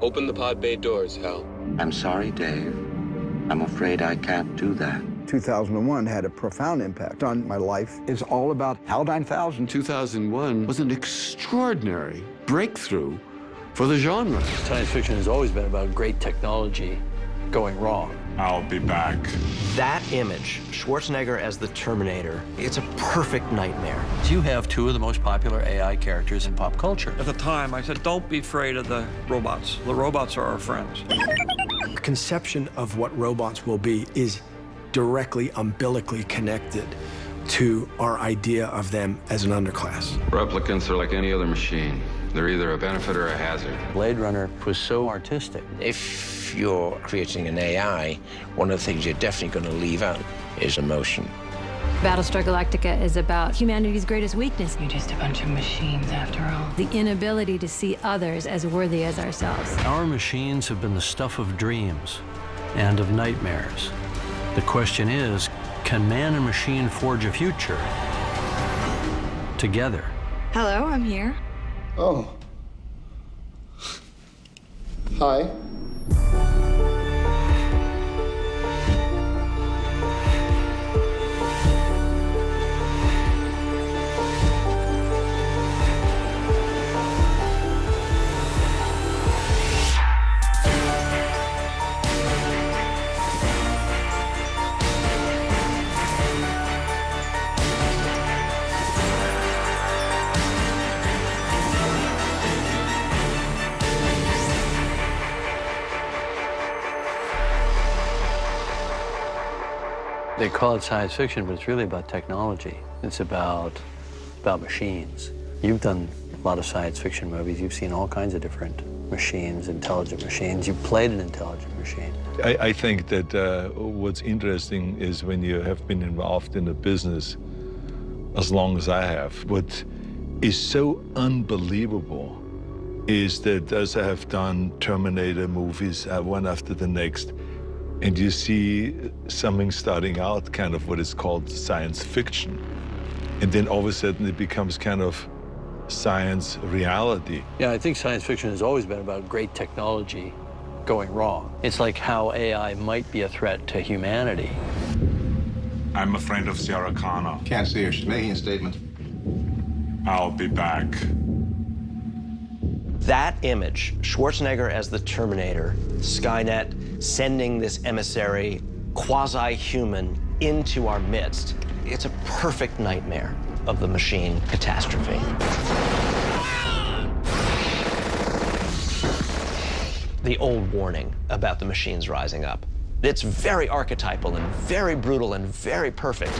Open the pod bay doors, Hal. I'm sorry, Dave. I'm afraid I can't do that. 2001 had a profound impact on my life. It's all about HAL 9000. 2001 was an extraordinary breakthrough for the genre. Science fiction has always been about great technology going wrong. I'll be back. That image, Schwarzenegger as the Terminator, it's a perfect nightmare. You have two of the most popular AI characters in pop culture. At the time, I said, don't be afraid of the robots. The robots are our friends. The conception of what robots will be is directly, umbilically connected to our idea of them as an underclass. Replicants are like any other machine. They're either a benefit or a hazard. Blade Runner was so artistic. If you're creating an AI, one of the things you're definitely going to leave out is emotion. Battlestar Galactica is about humanity's greatest weakness. You're just a bunch of machines, after all. The inability to see others as worthy as ourselves. Our machines have been the stuff of dreams and of nightmares. The question is, can man and machine forge a future together? Hello, I'm here. Oh. Hi. They call it science fiction, but it's really about technology. It's about machines. You've done a lot of science fiction movies. You've seen all kinds of different machines, intelligent machines. You've played an intelligent machine. I think that what's interesting is when you have been involved in a business as long as I have, what is so unbelievable is that as I have done Terminator movies, one after the next, and you see something starting out kind of what is called science fiction, and then all of a sudden it becomes kind of science reality. Yeah, I think science fiction has always been about great technology going wrong. It's like how AI might be a threat to humanity. I'm a friend of Sarah Connor. Can't see her. She's making a statement. I'll be back. That image, Schwarzenegger as the Terminator, Skynet sending this emissary, quasi-human, into our midst, it's a perfect nightmare of the machine catastrophe. The old warning about the machines rising up. It's very archetypal and very brutal and very perfect.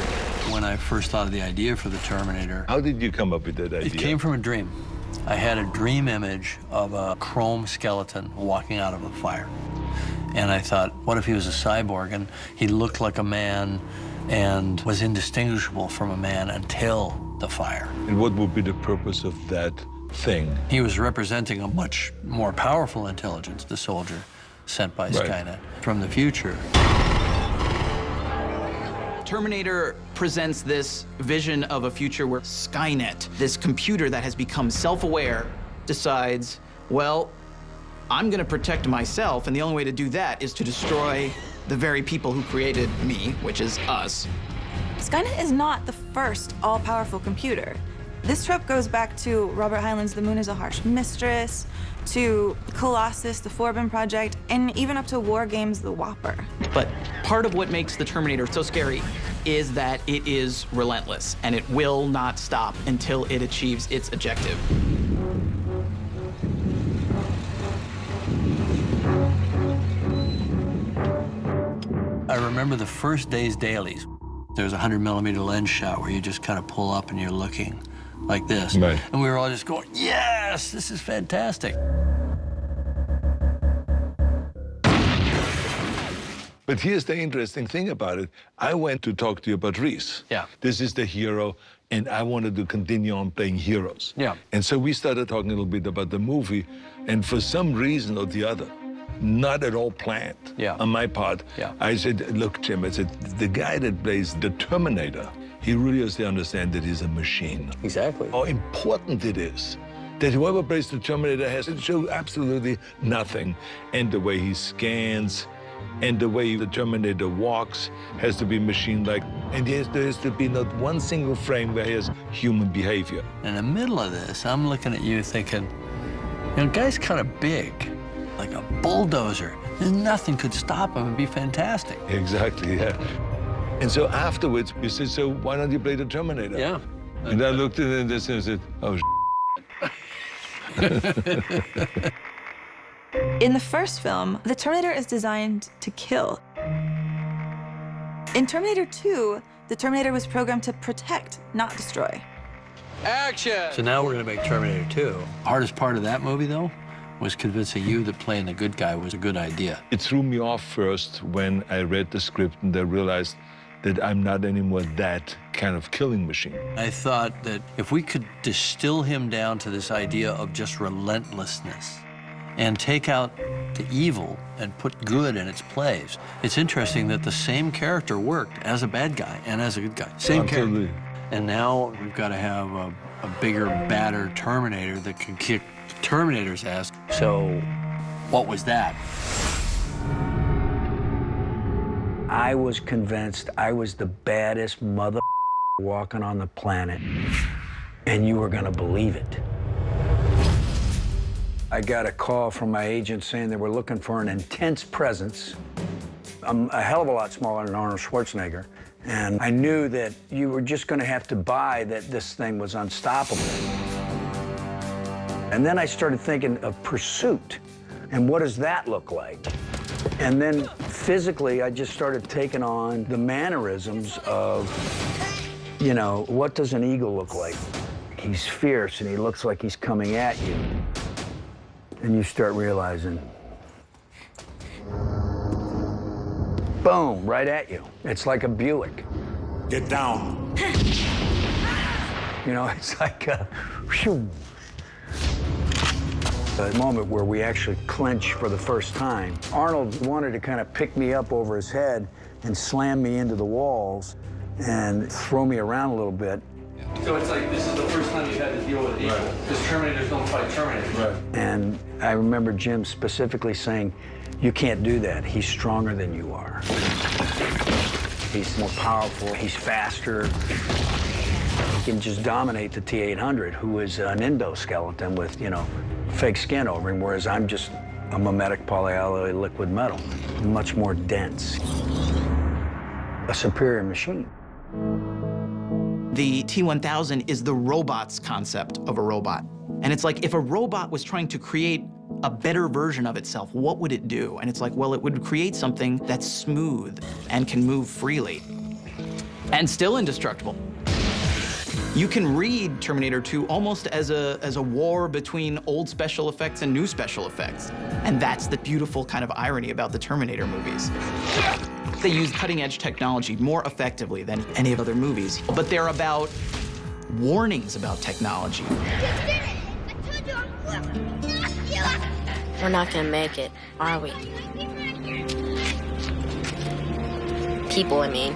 When I first thought of the idea for the Terminator, How did you come up with that idea? it came from a dream. I had a dream image of a chrome skeleton walking out of a fire. And I thought, what if he was a cyborg and he looked like a man and was indistinguishable from a man until the fire? And what would be the purpose of that thing? He was representing a much more powerful intelligence, the soldier sent by Skynet from the future. Terminator presents this vision of a future where Skynet, this computer that has become self-aware, decides, well, I'm gonna protect myself, and the only way to do that is to destroy the very people who created me, which is us. Skynet is not the first all-powerful computer. This trope goes back to Robert Heinlein's The Moon is a Harsh Mistress, to Colossus, the Forbin Project, and even up to War Games, The Whopper. But part of what makes the Terminator so scary is that it is relentless, and it will not stop until it achieves its objective. I remember the first day's dailies. There's a 100mm lens shot where you just kind of pull up and you're looking like this. Right. And we were all just going, yes, this is fantastic. But here's the interesting thing about it. I went to talk to you about Reese. Yeah. This is the hero, and I wanted to continue on playing heroes. Yeah. And so we started talking a little bit about the movie, and for some reason or the other, not at all planned on my part, I said, look, Jim, I said, the guy that plays the Terminator, he really has to understand that he's a machine. Exactly. How important it is that whoever plays the Terminator has to show absolutely nothing. And the way he scans, and the way the Terminator walks has to be machine-like. And there has to be not one single frame where he has human behavior. In the middle of this, I'm looking at you thinking, you know, guy's kind of big, like a bulldozer. There's nothing could stop him. It'd be fantastic. Exactly, yeah. And so afterwards, we said, so why don't you play the Terminator? Yeah. And I looked at this and said, oh, In the first film, the Terminator is designed to kill. In Terminator 2, the Terminator was programmed to protect, not destroy. Action! So now we're going to make Terminator 2. Hardest part of that movie, though, was convincing you that playing the good guy was a good idea. It threw me off first when I read the script and I realized that I'm not anymore that kind of killing machine. I thought that if we could distill him down to this idea of just relentlessness and take out the evil and put good in its place. It's interesting that the same character worked as a bad guy and as a good guy. Same character. And now we've got to have a bigger, badder Terminator that can kick Terminator's ass. So what was that? I was convinced I was the baddest mother walking on the planet, and you were gonna believe it. I got a call from my agent saying they were looking for an intense presence. I'm a hell of a lot smaller than Arnold Schwarzenegger, and I knew that you were just gonna have to buy that this thing was unstoppable. And then I started thinking of Pursuit, and what does that look like? And then physically, I just started taking on the mannerisms of, you know, what does an eagle look like? He's fierce and he looks like he's coming at you. And you start realizing, boom, right at you. It's like a Buick. Get down. You know, it's like a whew. The moment where we actually clinch for the first time. Arnold wanted to kind of pick me up over his head and slam me into the walls and throw me around a little bit. So it's like this is the first time you've had to deal with evil, because Terminators don't fight Terminators. Right. And I remember Jim specifically saying, you can't do that. He's stronger than you are. He's more powerful, he's faster. He can just dominate the T-800, who is an endoskeleton with, you know, fake skin over him, whereas I'm just a mimetic polyalloy liquid metal, much more dense. A superior machine. The T-1000 is the robot's concept of a robot. And it's like, if a robot was trying to create a better version of itself, what would it do? And it's like, well, it would create something that's smooth and can move freely and still indestructible. You can read Terminator 2 almost as a war between old special effects and new special effects. And that's the beautiful kind of irony about the Terminator movies. They use cutting-edge technology more effectively than any of other movies, but they're about warnings about technology. We're not gonna make it, are we? People, I mean.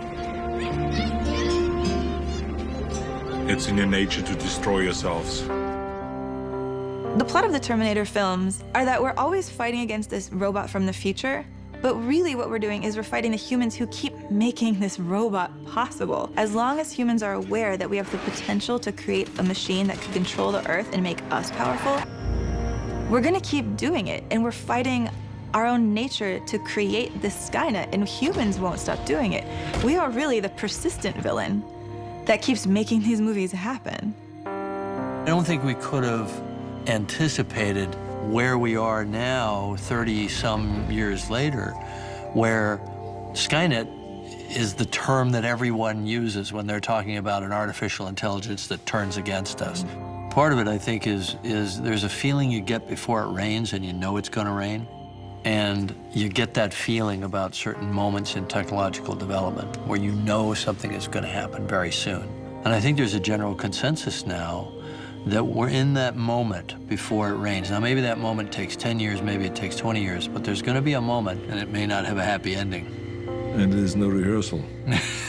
It's in your nature to destroy yourselves. The plot of the Terminator films are that we're always fighting against this robot from the future, but really what we're doing is we're fighting the humans who keep making this robot possible. As long as humans are aware that we have the potential to create a machine that could control the Earth and make us powerful, we're gonna keep doing it, and we're fighting our own nature to create this Skynet, and humans won't stop doing it. We are really the persistent villain that keeps making these movies happen. I don't think we could have anticipated where we are now, 30-some years later, where Skynet is the term that everyone uses when they're talking about an artificial intelligence that turns against us. Part of it, I think, is there's a feeling you get before it rains and you know it's gonna rain. And you get that feeling about certain moments in technological development where you know something is going to happen very soon. And I think there's a general consensus now that we're in that moment before it rains. Now, maybe that moment takes 10 years, maybe it takes 20 years, but there's going to be a moment, and it may not have a happy ending. And there's no rehearsal.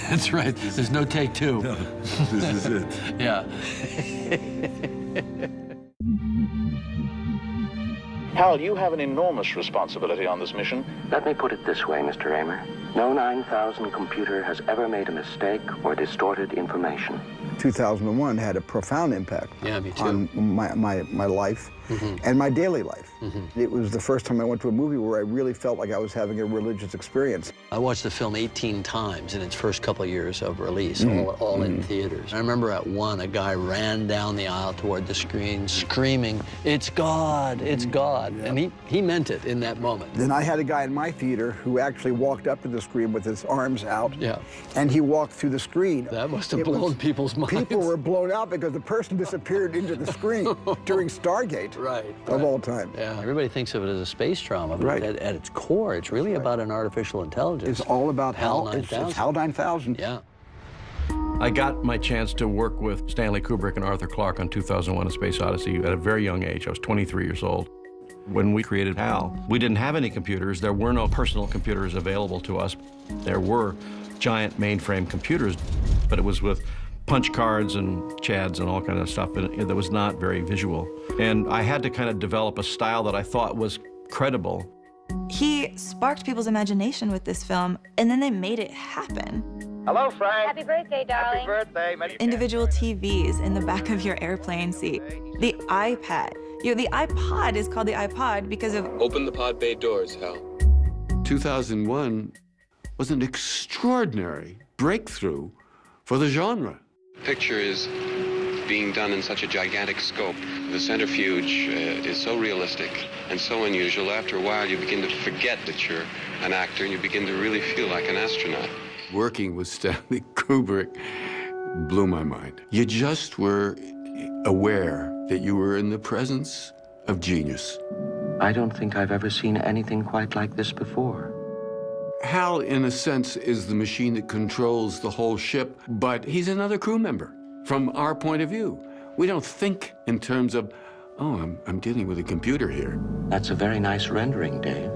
That's right. There's no take two. No, this is it. Yeah. Hal, you have an enormous responsibility on this mission. Let me put it this way, Mr. Raymer. No 9000 computer has ever made a mistake or distorted information. 2001 had a profound impact on my life and my daily life. It was the first time I went to a movie where I really felt like I was having a religious experience. I watched the film 18 times in its first couple of years of release, all in theaters. I remember at one, a guy ran down the aisle toward the screen screaming, "It's God, it's God." And he meant it in that moment. Then I had a guy in my theater who actually walked up to the screen with his arms out, and he walked through the screen. That must have blown people's minds. People were blown out because the person disappeared into the screen during Stargate, of all time. Yeah, everybody thinks of it as a space trauma, but at its core, it's really about an artificial intelligence. It's all about HAL 9000. It's HAL 9000. Yeah. I got my chance to work with Stanley Kubrick and Arthur Clarke on 2001: A Space Odyssey at a very young age. I was 23 years old. When we created HAL, we didn't have any computers. There were no personal computers available to us. There were giant mainframe computers, but it was with punch cards and chads and all kind of stuff that was not very visual. And I had to kind of develop a style that I thought was credible. He sparked people's imagination with this film, and then they made it happen. Hello, Frank. Happy birthday, darling. Happy birthday. Individual TVs in the back of your airplane seat. The iPad. The iPod is called the iPod because of... Open the pod bay doors, Hal. 2001 was an extraordinary breakthrough for the genre. Picture is being done in such a gigantic scope. The centrifuge is so realistic and so unusual. After a while, you begin to forget that you're an actor, and you begin to really feel like an astronaut. Working with Stanley Kubrick blew my mind. You just were aware that you were in the presence of genius. I don't think I've ever seen anything quite like this before. Hal, in a sense, is the machine that controls the whole ship, but he's another crew member from our point of view. We don't think in terms of, oh, I'm dealing with a computer here. That's a very nice rendering, Dave.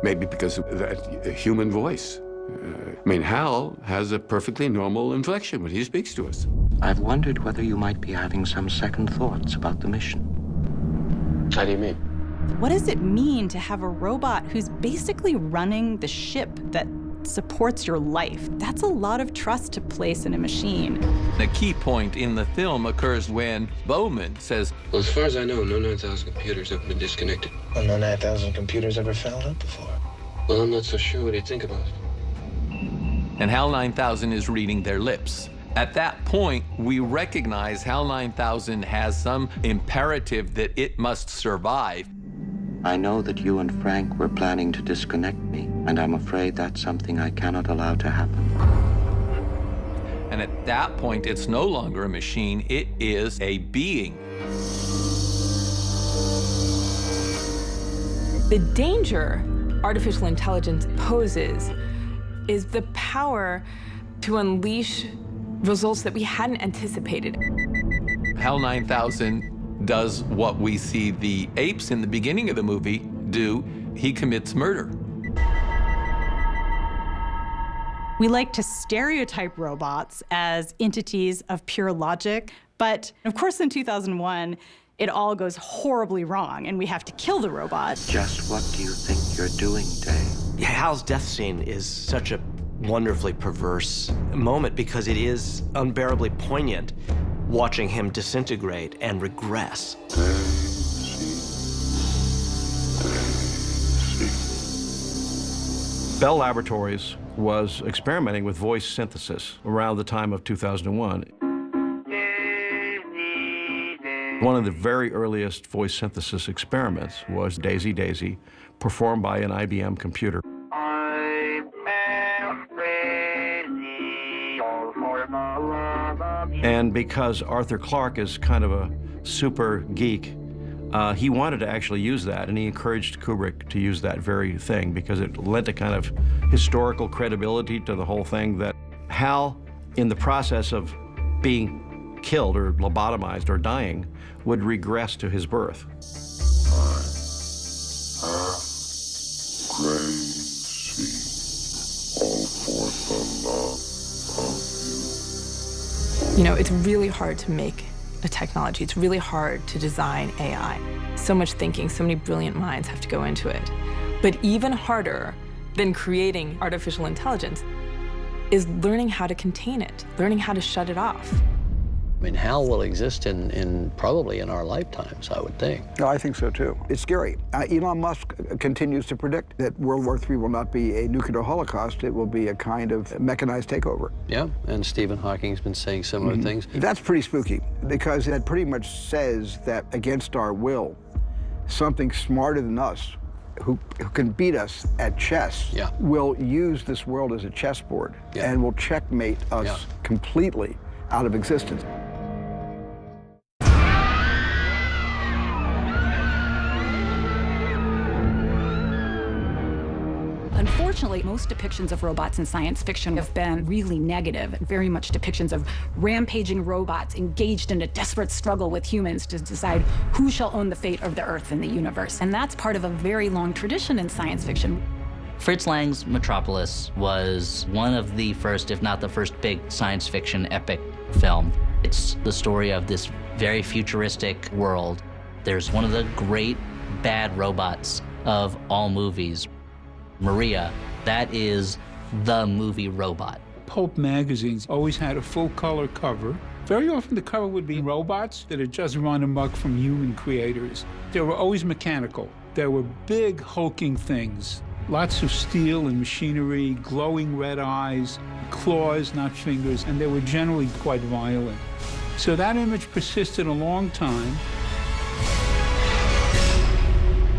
Maybe because of that human voice. I mean, Hal has a perfectly normal inflection when he speaks to us. I've wondered whether you might be having some second thoughts about the mission. How do you mean? What does it mean to have a robot who's basically running the ship that supports your life? That's a lot of trust to place in a machine. The key point in the film occurs when Bowman says, Well, as far as I know, no 9000 computers have been disconnected. Well, no 9000 computers ever fouled up before. Well, I'm not so sure. What do you think about it? and HAL 9000 is reading their lips. At that point, we recognize HAL 9000 has some imperative that it must survive. I know that you and Frank were planning to disconnect me, and I'm afraid that's something I cannot allow to happen. And at that point, it's no longer a machine, it is a being. The danger artificial intelligence poses is the power to unleash results that we hadn't anticipated. HAL 9000 does what we see the apes in the beginning of the movie do. He commits murder. We like to stereotype robots as entities of pure logic, but of course in 2001, it all goes horribly wrong and we have to kill the robot. Just what do you think you're doing, Dave? Yeah, Hal's death scene is such a wonderfully perverse moment because it is unbearably poignant watching him disintegrate and regress. Bell Laboratories was experimenting with voice synthesis around the time of 2001. One of the very earliest voice synthesis experiments was Daisy Daisy, performed by an IBM computer. And because Arthur Clarke is kind of a super geek, he wanted to actually use that, and he encouraged Kubrick to use that very thing because it lent a kind of historical credibility to the whole thing that Hal, in the process of being killed or lobotomized or dying, would regress to his birth. You know, it's really hard to make a technology. It's really hard to design AI. So much thinking, so many brilliant minds have to go into it. But even harder than creating artificial intelligence is learning how to contain it, learning how to shut it off. I mean, HAL will exist probably in our lifetimes, I would think. No, I think so too. It's scary. Elon Musk continues to predict that World War III will not be a nuclear holocaust. It will be a kind of mechanized takeover. Yeah, and Stephen Hawking's been saying similar things. That's pretty spooky, because that pretty much says that against our will, something smarter than us, who can beat us at chess, will use this world as a chessboard and will checkmate us completely out of existence. Unfortunately, most depictions of robots in science fiction have been really negative, and very much depictions of rampaging robots engaged in a desperate struggle with humans to decide who shall own the fate of the Earth and the universe. And that's part of a very long tradition in science fiction. Fritz Lang's Metropolis was one of the first, if not the first, big science fiction epic film. It's the story of this very futuristic world. There's one of the great bad robots of all movies, Maria. That is the movie robot. Pulp magazines always had a full-color cover. Very often the cover would be robots that had just run amok from human creators. They were always mechanical. They were big, hulking things. Lots of steel and machinery, glowing red eyes, claws, not fingers, and they were generally quite violent. So that image persisted a long time.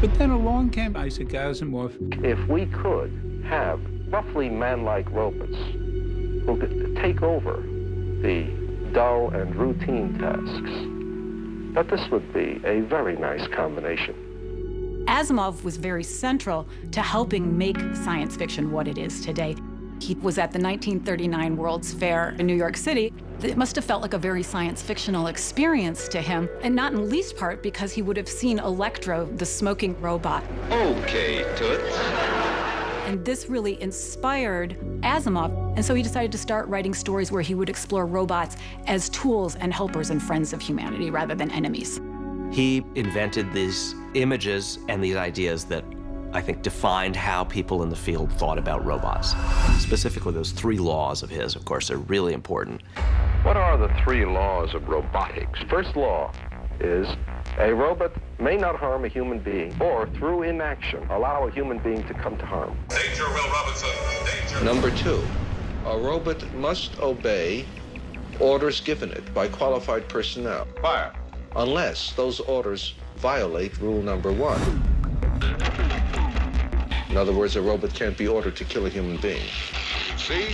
But then along came Isaac Asimov. If we could have roughly man-like robots who could take over the dull and routine tasks, that this would be a very nice combination. Asimov was very central to helping make science fiction what it is today. He was at the 1939 World's Fair in New York City. It must have felt like a very science fictional experience to him, and not in least part because he would have seen Electro, the smoking robot. Okay, Toots. And this really inspired Asimov, and so he decided to start writing stories where he would explore robots as tools and helpers and friends of humanity rather than enemies. He invented these images and these ideas that I think defined how people in the field thought about robots. Specifically, those 3 laws of his, of course, are really important. What are the 3 laws of robotics? First law is a robot may not harm a human being or, through inaction, allow a human being to come to harm. Danger, Will Robinson. Danger. Number 2, a robot must obey orders given it by qualified personnel. Fire. Unless those orders violate rule number 1. In other words, a robot can't be ordered to kill a human being. See?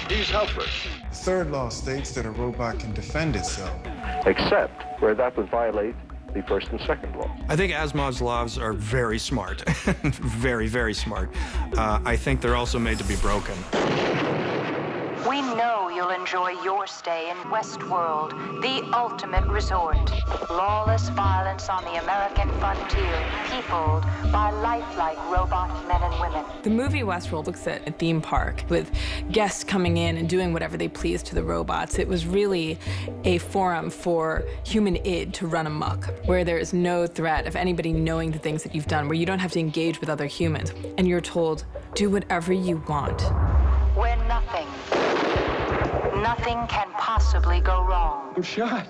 He's helpless. The third law states that a robot can defend itself. Except where that would violate the first and second law. I think Asimov's laws are very smart. Very, very smart. I think they're also made to be broken. We know you'll enjoy your stay in Westworld, the ultimate resort. Lawless violence on the American frontier, peopled by lifelike robot men and women. The movie Westworld looks at a theme park with guests coming in and doing whatever they please to the robots. It was really a forum for human id to run amok, where there is no threat of anybody knowing the things that you've done, where you don't have to engage with other humans, and you're told, do whatever you want. Where nothing can possibly go wrong. I'm shot.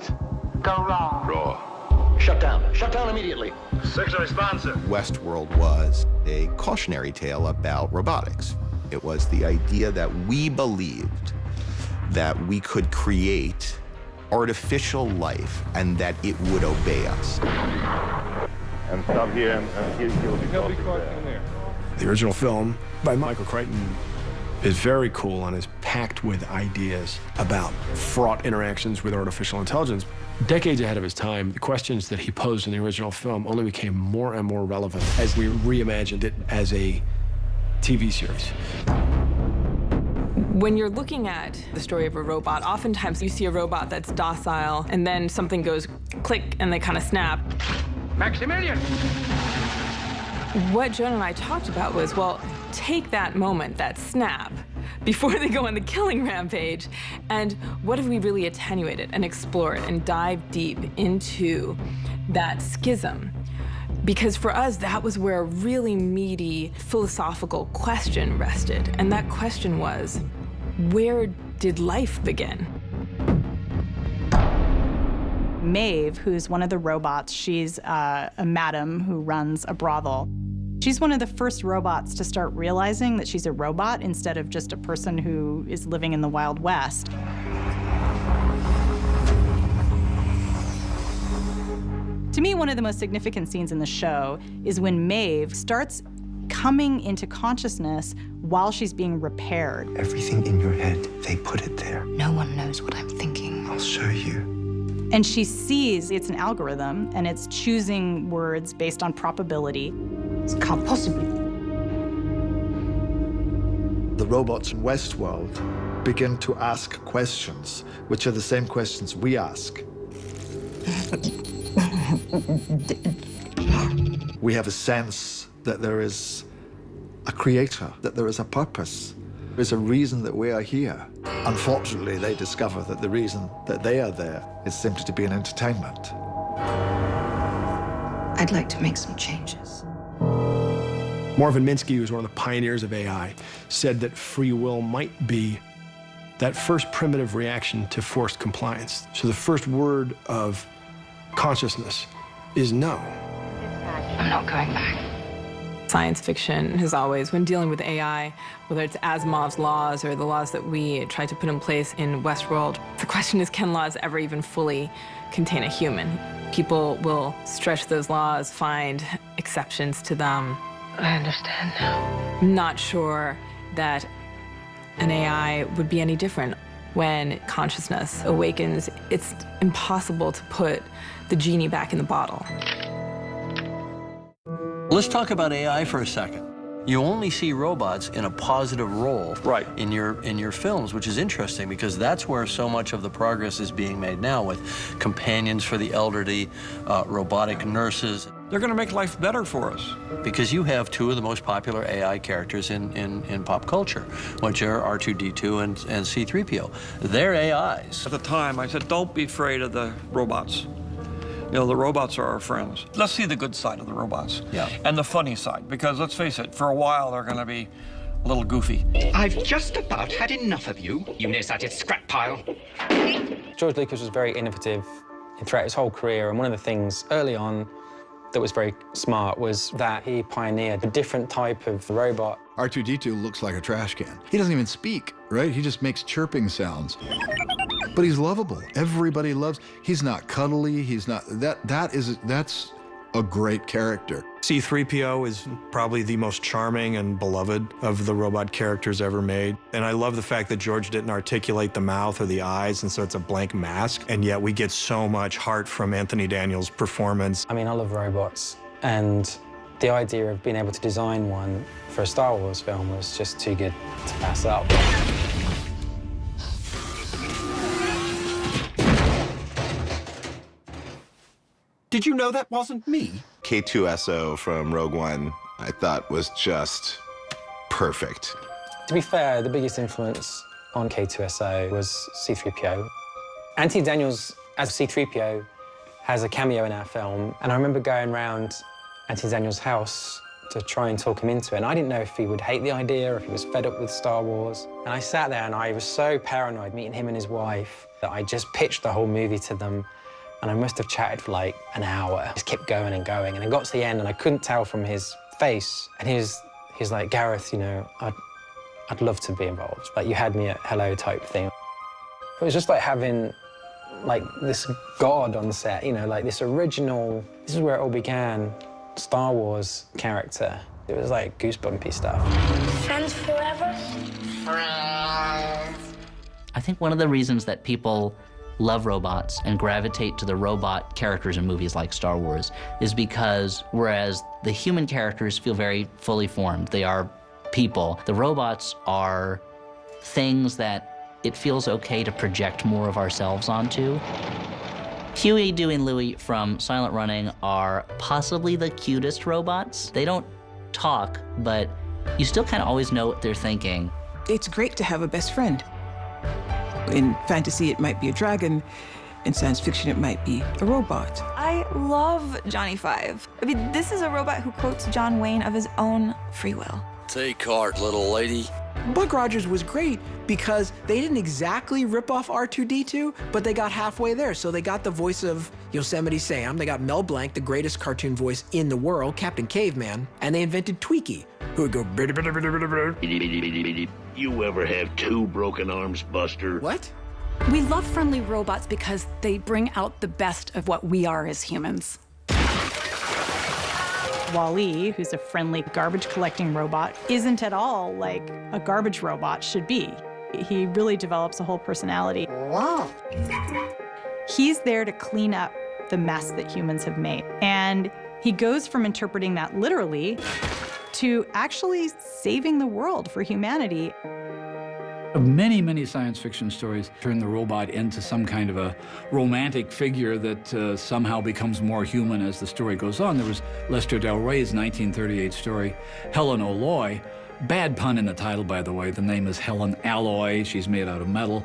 Go wrong. Raw. Shut down. Shut down immediately. 6 responsive. Westworld was a cautionary tale about robotics. It was the idea that we believed that we could create artificial life and that it would obey us. And stop here and he'll be there. The original film by Michael Crichton is very cool and is packed with ideas about fraught interactions with artificial intelligence. Decades ahead of his time, the questions that he posed in the original film only became more and more relevant as we reimagined it as a TV series. When you're looking at the story of a robot, oftentimes you see a robot that's docile, and then something goes click, and they kind of snap. Maximilian! What Joan and I talked about was, well, take that moment, that snap, before they go on the killing rampage? And what if we really attenuate it and explore it and dive deep into that schism? Because for us, that was where a really meaty philosophical question rested. And that question was, where did life begin? Maeve, who's one of the robots, she's a madam who runs a brothel. She's one of the first robots to start realizing that she's a robot instead of just a person who is living in the Wild West. To me, one of the most significant scenes in the show is when Maeve starts coming into consciousness while she's being repaired. Everything in your head, they put it there. No one knows what I'm thinking. I'll show you. And she sees it's an algorithm, and it's choosing words based on probability. It can't possibly. The robots in Westworld begin to ask questions, which are the same questions we ask. We have a sense that there is a creator, that there is a purpose. There's a reason that we are here. Unfortunately, they discover that the reason that they are there is simply to be an entertainment. I'd like to make some changes. Marvin Minsky, who's one of the pioneers of AI, said that free will might be that first primitive reaction to forced compliance. So the first word of consciousness is no. I'm not going back. Science fiction has always, when dealing with AI, whether it's Asimov's laws or the laws that we try to put in place in Westworld, the question is, can laws ever even fully contain a human? People will stretch those laws, find exceptions to them. I understand now. I'm not sure that an AI would be any different. When consciousness awakens, it's impossible to put the genie back in the bottle. Let's talk about AI for a second. You only see robots in a positive role in your films, which is interesting because that's where so much of the progress is being made now with companions for the elderly, robotic nurses. They're going to make life better for us. Because you have two of the most popular AI characters in pop culture, which are R2-D2 and C-3PO. They're AIs. At the time, I said, don't be afraid of the robots. You know, the robots are our friends. Let's see the good side of the robots. Yeah. And the funny side, because let's face it, for a while they're going to be a little goofy. I've just about had enough of you, you nearsighted scrap pile. George Lucas was very innovative throughout his whole career, and one of the things early on that was very smart was that he pioneered a different type of robot. R2-D2 looks like a trash can. He doesn't even speak, right? He just makes chirping sounds. But he's lovable. Everybody loves. He's not cuddly. He's not. That's a great character. C-3PO is probably the most charming and beloved of the robot characters ever made. And I love the fact that George didn't articulate the mouth or the eyes, and so it's a blank mask. And yet we get so much heart from Anthony Daniels' performance. I mean, I love robots, and the idea of being able to design one for a Star Wars film was just too good to pass up. Did you know that wasn't me? K2SO from Rogue One, I thought was just perfect. To be fair, the biggest influence on K2SO was C-3PO. Anthony Daniels, as C-3PO, has a cameo in our film, and I remember going around Anthony Daniels' house to try and talk him into it, and I didn't know if he would hate the idea or if he was fed up with Star Wars. And I sat there and I was so paranoid meeting him and his wife that I just pitched the whole movie to them. And I must have chatted for like an hour. Just kept going and going. And I got to the end and I couldn't tell from his face. And he's like, Gareth, you know, I'd love to be involved. Like, you had me at hello type thing. It was just like having like this god on set, you know, like this original, this is where it all began, Star Wars character. It was like goosebumpy stuff. Friends forever? I think one of the reasons that people love robots and gravitate to the robot characters in movies like Star Wars is because whereas the human characters feel very fully formed, they are people, the robots are things that it feels okay to project more of ourselves onto. Huey, Dewey, and Louie from Silent Running are possibly the cutest robots. They don't talk, but you still kind of always know what they're thinking. It's great to have a best friend. In fantasy, it might be a dragon. In science fiction, it might be a robot. I love Johnny Five. I mean, this is a robot who quotes John Wayne of his own free will. Take heart, little lady. Buck Rogers was great because they didn't exactly rip off R2-D2, but they got halfway there. So they got the voice of Yosemite Sam, they got Mel Blanc, the greatest cartoon voice in the world, Captain Caveman, and they invented Tweaky, who would go You ever have two broken arms, Buster? What? We love friendly robots because they bring out the best of what we are as humans. Wall-E, who's a friendly garbage-collecting robot, isn't at all like a garbage robot should be. He really develops a whole personality. Wow. He's there to clean up the mess that humans have made. And he goes from interpreting that literally to actually saving the world for humanity. Many, many science fiction stories turn the robot into some kind of a romantic figure that somehow becomes more human as the story goes on. There was Lester Del Rey's 1938 story, Helen O'Loy. Bad pun in the title, by the way. The name is Helen Alloy. She's made out of metal.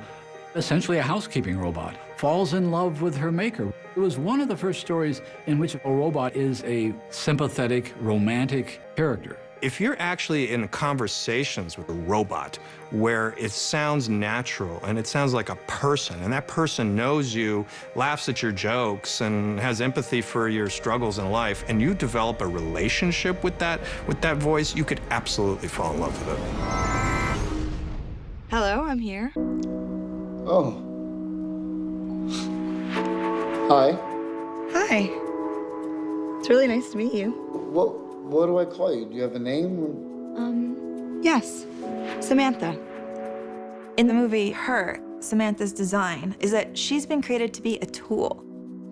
Essentially a housekeeping robot. Falls in love with her maker. It was one of the first stories in which a robot is a sympathetic, romantic character. If you're actually in conversations with a robot where it sounds natural and it sounds like a person, and that person knows you, laughs at your jokes, and has empathy for your struggles in life, and you develop a relationship with that voice, you could absolutely fall in love with it. Hello, I'm here. Oh. Hi. Hi. It's really nice to meet you. What do I call you? Do you have a name? Yes, Samantha. In the movie Her, Samantha's design is that she's been created to be a tool.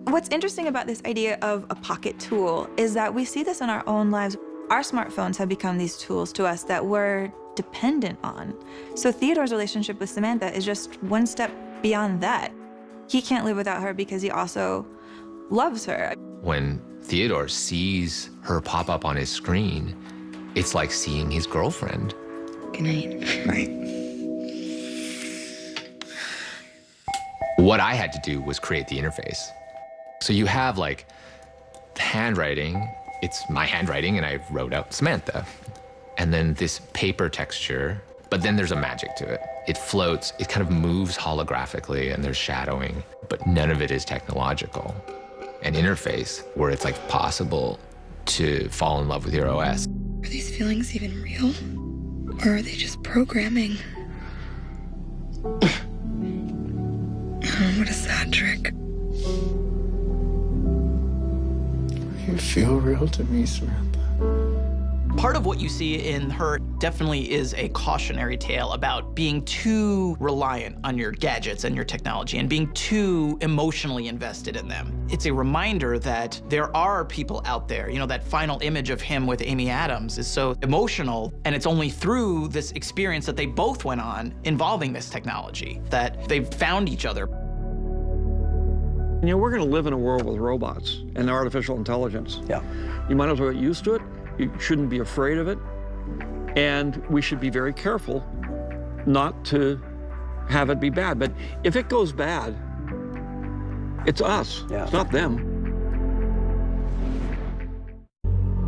What's interesting about this idea of a pocket tool is that we see this in our own lives. Our smartphones have become these tools to us that we're dependent on. So Theodore's relationship with Samantha is just one step beyond that. He can't live without her because he also loves her. When Theodore sees her pop up on his screen, it's like seeing his girlfriend. Good night. Night. What I had to do was create the interface. So you have like handwriting, it's my handwriting, and I wrote out Samantha. And then this paper texture, but then there's a magic to it. It floats, it kind of moves holographically, and there's shadowing, but none of it is technological. An interface where it's like possible to fall in love with your OS. Are these feelings even real? Or are they just programming? Oh, what a sad trick. You feel real to me, Samantha. Part of what you see in Her definitely is a cautionary tale about being too reliant on your gadgets and your technology and being too emotionally invested in them. It's a reminder that there are people out there, you know, that final image of him with Amy Adams is so emotional, and it's only through this experience that they both went on involving this technology that they've found each other. You know, we're going to live in a world with robots and artificial intelligence. Yeah. You might as well get used to it. You shouldn't be afraid of it. And we should be very careful not to have it be bad. But if it goes bad, it's us. Yeah. It's not them.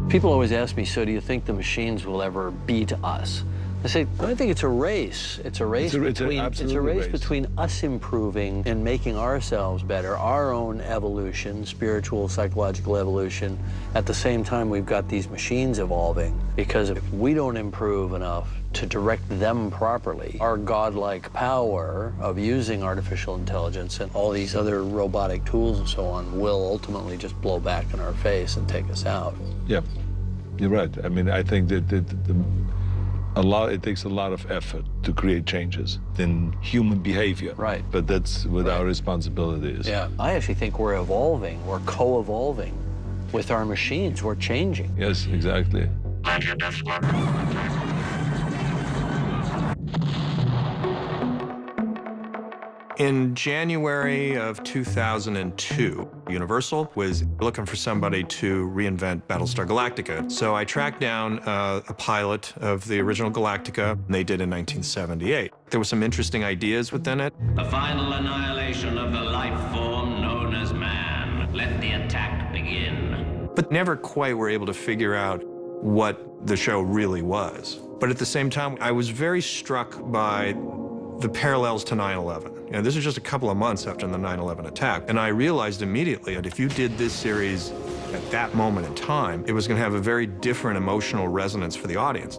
People always ask me, so do you think the machines will ever beat us? I say, I think it's a race. It's a race between us improving and making ourselves better, our own evolution, spiritual, psychological evolution. At the same time, we've got these machines evolving, because if we don't improve enough to direct them properly, our godlike power of using artificial intelligence and all these other robotic tools and so on will ultimately just blow back in our face and take us out. Yeah, you're right. I mean, I think that it takes a lot of effort to create changes in human behavior. Right. But that's what our responsibility is. Yeah, I actually think we're evolving, we're co-evolving with our machines, we're changing. Yes, exactly. In January of 2002, Universal was looking for somebody to reinvent Battlestar Galactica. So I tracked down a pilot of the original Galactica, and they did in 1978. There were some interesting ideas within it. The final annihilation of the life form known as man. Let the attack begin. But never quite were able to figure out what the show really was. But at the same time, I was very struck by the parallels to 9/11. You know, this is just a couple of months after the 9/11 attack. And I realized immediately that if you did this series at that moment in time, it was going to have a very different emotional resonance for the audience.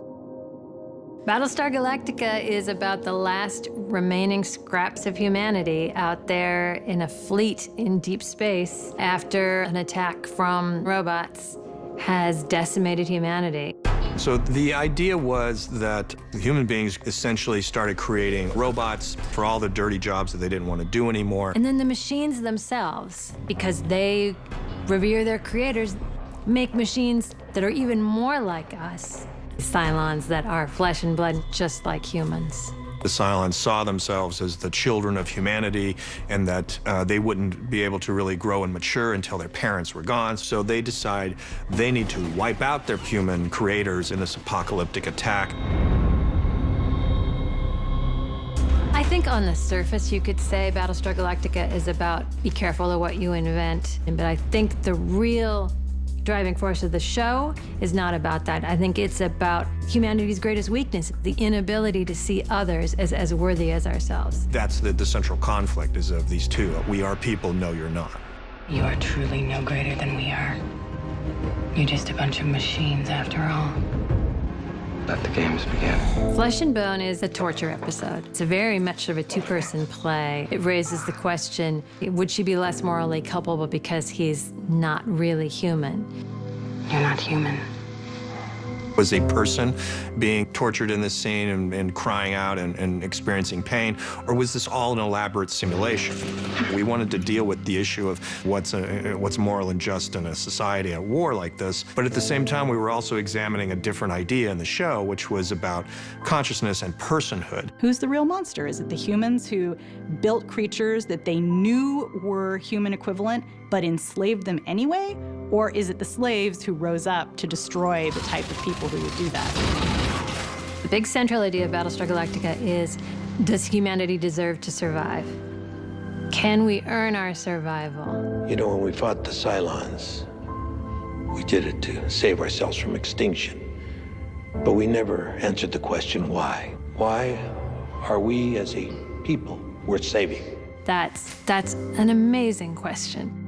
Battlestar Galactica is about the last remaining scraps of humanity out there in a fleet in deep space after an attack from robots has decimated humanity. So the idea was that human beings essentially started creating robots for all the dirty jobs that they didn't want to do anymore. And then the machines themselves, because they revere their creators, make machines that are even more like us. Cylons that are flesh and blood just like humans. The Cylons saw themselves as the children of humanity and that they wouldn't be able to really grow and mature until their parents were gone. So they decide they need to wipe out their human creators in this apocalyptic attack. I think on the surface you could say Battlestar Galactica is about be careful of what you invent. But I think the real driving force of the show is not about that. I think it's about humanity's greatest weakness, the inability to see others as worthy as ourselves. That's the central conflict is of these two. We are people, no, you're not. You are truly no greater than we are. You're just a bunch of machines after all. Let the games begin. Flesh and Bone is a torture episode. It's a very much sort of a two-person play. It raises the question, would she be less morally culpable because he's not really human? You're not human. Was a person being tortured in this scene and crying out and experiencing pain, or was this all an elaborate simulation? We wanted to deal with the issue of what's moral and just in a society at war like this, but at the same time, we were also examining a different idea in the show, which was about consciousness and personhood. Who's the real monster? Is it the humans who built creatures that they knew were human equivalent, but enslaved them anyway? Or is it the slaves who rose up to destroy the type of people who would do that? The big central idea of Battlestar Galactica is, does humanity deserve to survive? Can we earn our survival? You know, when we fought the Cylons, we did it to save ourselves from extinction. But we never answered the question, why? Why are we as a people worth saving? That's an amazing question.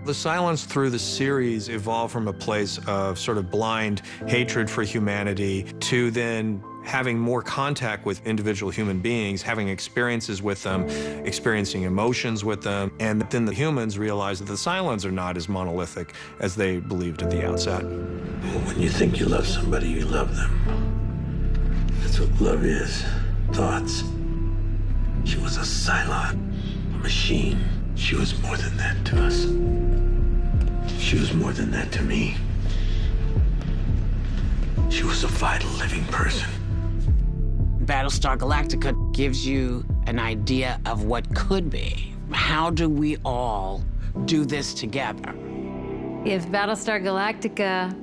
The Cylons through the series evolved from a place of sort of blind hatred for humanity to then having more contact with individual human beings, having experiences with them, experiencing emotions with them, and then the humans realize that the Cylons are not as monolithic as they believed at the outset. When you think you love somebody, you love them. That's what love is, thoughts. She was a Cylon, a machine. She was more than that to us. She was more than that to me. She was a vital living person. Battlestar Galactica gives you an idea of what could be. How do we all do this together? If Battlestar Galactica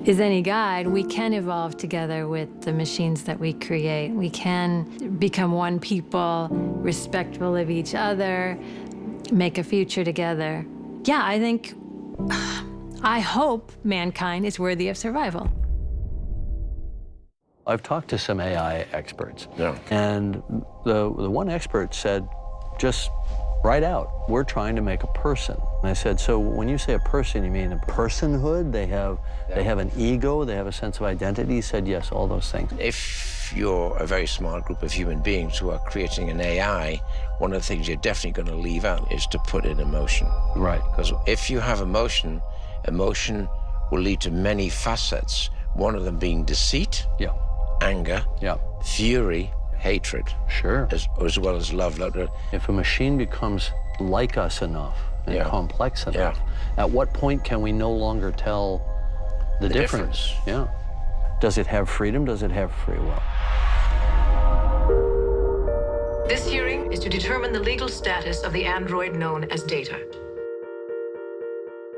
is any guide, we can evolve together with the machines that we create. We can become one people, respectful of each other, make a future together. Yeah, I hope mankind is worthy of survival. I've talked to some AI experts, and the one expert said, just write out, we're trying to make a person. And I said, so when you say a person, you mean a personhood? They have an ego, they have a sense of identity? He said, yes, all those things. If you're a very smart group of human beings who are creating an AI, one of the things you're definitely going to leave out is to put in emotion. Right. Because if you have emotion, emotion will lead to many facets, one of them being deceit, anger, fury, hatred. Sure. As well as love. If a machine becomes like us enough and complex enough, at what point can we no longer tell the difference? Yeah. Does it have freedom? Does it have free will? This hearing is to determine the legal status of the android known as Data.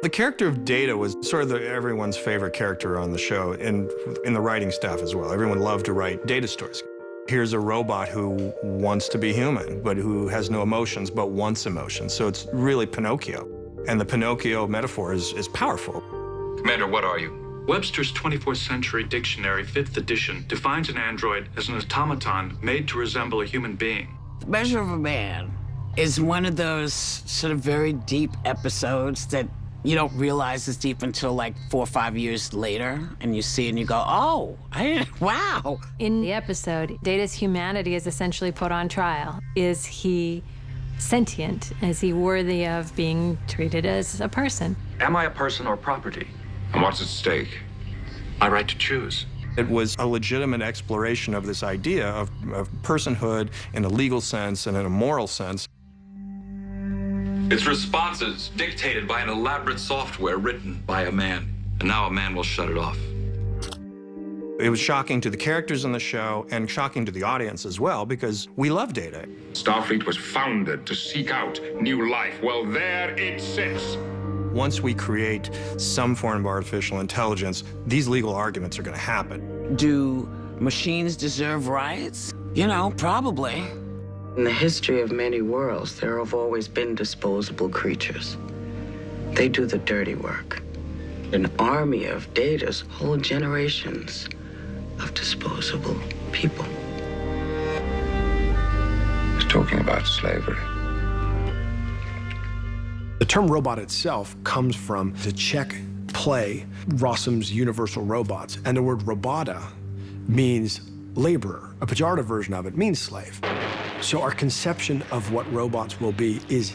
The character of Data was sort of everyone's favorite character on the show, and in the writing staff as well. Everyone loved to write Data stories. Here's a robot who wants to be human, but who has no emotions, but wants emotions. So it's really Pinocchio. And the Pinocchio metaphor is powerful. Commander, what are you? Webster's 24th Century Dictionary, 5th edition, defines an android as an automaton made to resemble a human being. The Measure of a Man is one of those sort of very deep episodes that you don't realize is deep until like 4 or 5 years later, and you see it and you go, oh, wow. In the episode, Data's humanity is essentially put on trial. Is he sentient? Is he worthy of being treated as a person? Am I a person or property? And what's at stake? My right to choose. It was a legitimate exploration of this idea of personhood in a legal sense and in a moral sense. Its responses dictated by an elaborate software written by a man. And now a man will shut it off. It was shocking to the characters in the show and shocking to the audience as well, because we love Data. Starfleet was founded to seek out new life. Well, there it sits. Once we create some form of artificial intelligence, these legal arguments are going to happen. Do machines deserve rights? You know, probably. In the history of many worlds, there have always been disposable creatures. They do the dirty work. An army of Datas hold generations of disposable people. He's talking about slavery. The term robot itself comes from the Czech play Rossum's Universal Robots, and the word robota means laborer. A pejorative version of it means slave. So our conception of what robots will be is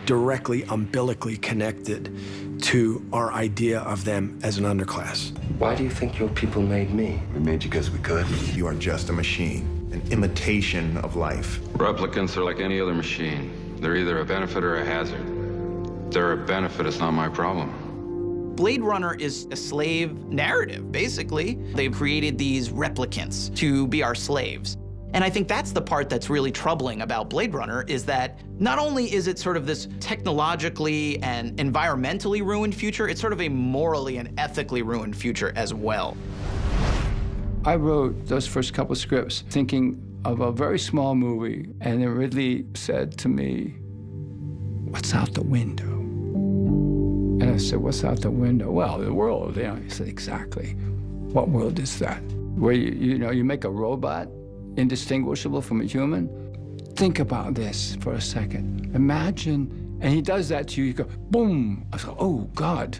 directly umbilically connected to our idea of them as an underclass. Why do you think your people made me? We made you because we could. You are just a machine, an imitation of life. Replicants are like any other machine. They're either a benefit or a hazard. If they're a benefit, it's not my problem. Blade Runner is a slave narrative, basically. They've created these replicants to be our slaves. And I think that's the part that's really troubling about Blade Runner, is that not only is it sort of this technologically and environmentally ruined future, it's sort of a morally and ethically ruined future as well. I wrote those first couple scripts thinking of a very small movie, and then Ridley said to me, "What's out the window?" And I said, "What's out the window?" "Well, the world." You know, he said, "Exactly. What world is that? Where you make a robot indistinguishable from a human? Think about this for a second. Imagine," and he does that to you, you go, boom. I go, oh God,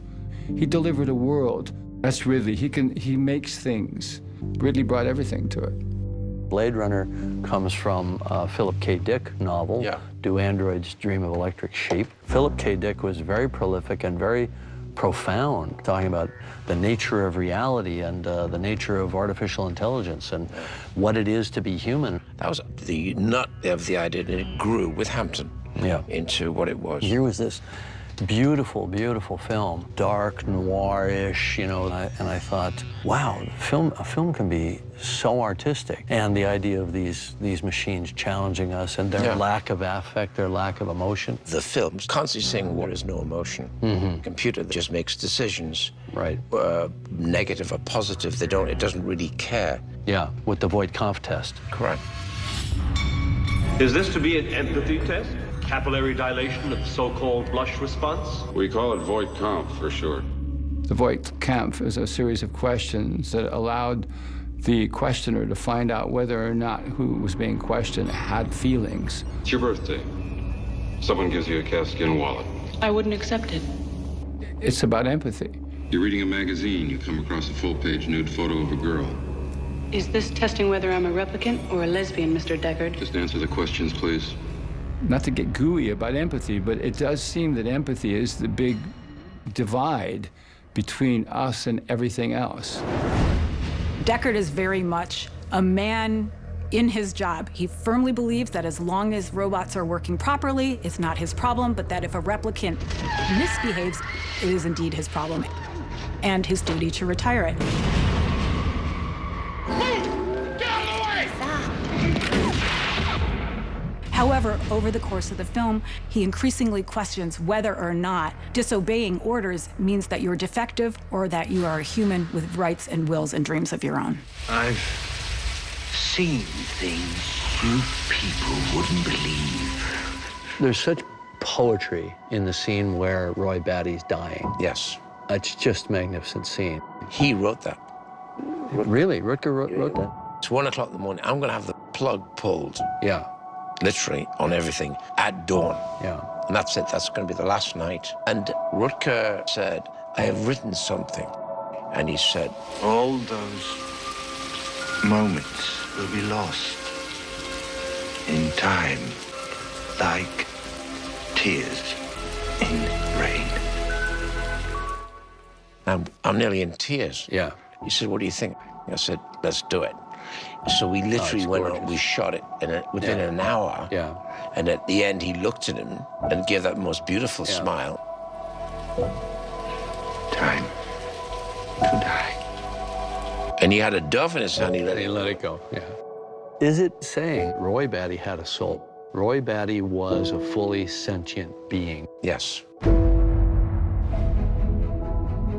he delivered a world. That's Ridley, he makes things. Ridley brought everything to it. Blade Runner comes from a Philip K. Dick novel, Do Androids Dream of Electric Sheep? Philip K. Dick was very prolific and very profound, talking about the nature of reality and the nature of artificial intelligence and what it is to be human. That was the nut of the idea, and it grew with Hampton into what it was. Here was this beautiful, beautiful film, dark, noir-ish, you know, and I thought, wow, a film can be so artistic. And the idea of these machines challenging us and their lack of affect, their lack of emotion. The film's constantly saying there is no emotion. Computer just makes decisions. Right. Negative or positive, it doesn't really care. Yeah, with the Voight-Kampff test. Correct. Is this to be an empathy test? Capillary dilation of the so-called blush response? We call it Voight-Kampff for short. The Voight-Kampff is a series of questions that allowed the questioner to find out whether or not who was being questioned had feelings. It's your birthday. Someone gives you a calfskin wallet. I wouldn't accept it. It's about empathy. You're reading a magazine, you come across a full-page nude photo of a girl. Is this testing whether I'm a replicant or a lesbian, Mr. Deckard? Just answer the questions, please. Not to get gooey about empathy, but it does seem that empathy is the big divide between us and everything else. Deckard is very much a man in his job. He firmly believes that as long as robots are working properly, it's not his problem, but that if a replicant misbehaves, it is indeed his problem, and his duty to retire it. However, over the course of the film, he increasingly questions whether or not disobeying orders means that you're defective or that you are a human with rights and wills and dreams of your own. I've seen things you people wouldn't believe. There's such poetry in the scene where Roy Batty's dying. Yes. It's just a magnificent scene. He wrote that. Really? Rutger wrote that? It's 1 o'clock in the morning. I'm going to have the plug pulled. Yeah. Literally on everything at dawn. Yeah. And that's it. That's going to be the last night. And Rutger said, I have written something. And he said, all those moments will be lost in time, like tears in rain. I'm nearly in tears. Yeah. He said, what do you think? I said, let's do it. So we literally went on, we shot it within an hour. Yeah. And at the end, he looked at him and gave that most beautiful smile. Time to die. And he had a dove in his hand, he let it go. Yeah. Is it saying Roy Batty had a soul? Roy Batty was a fully sentient being. Yes.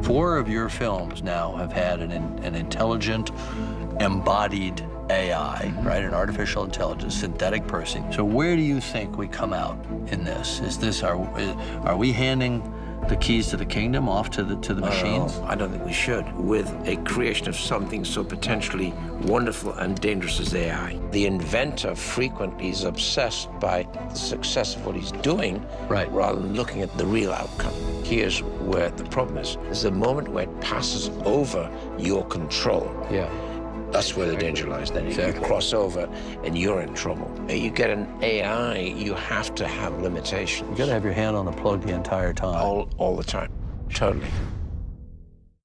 4 of your films now have had an intelligent, embodied AI, right? An artificial intelligence, synthetic person. So where do you think we come out in this? Are we handing the keys to the kingdom off to the machines? I don't think we should. With a creation of something so potentially wonderful and dangerous as AI. The inventor frequently is obsessed by the success of what he's doing, rather than looking at the real outcome. Here's where the problem is. There's a moment where it passes over your control. Yeah. That's where the danger lies. Then you cross over and you're in trouble. You get an AI, you have to have limitations. You got to have your hand on the plug the entire time. All the time. Totally.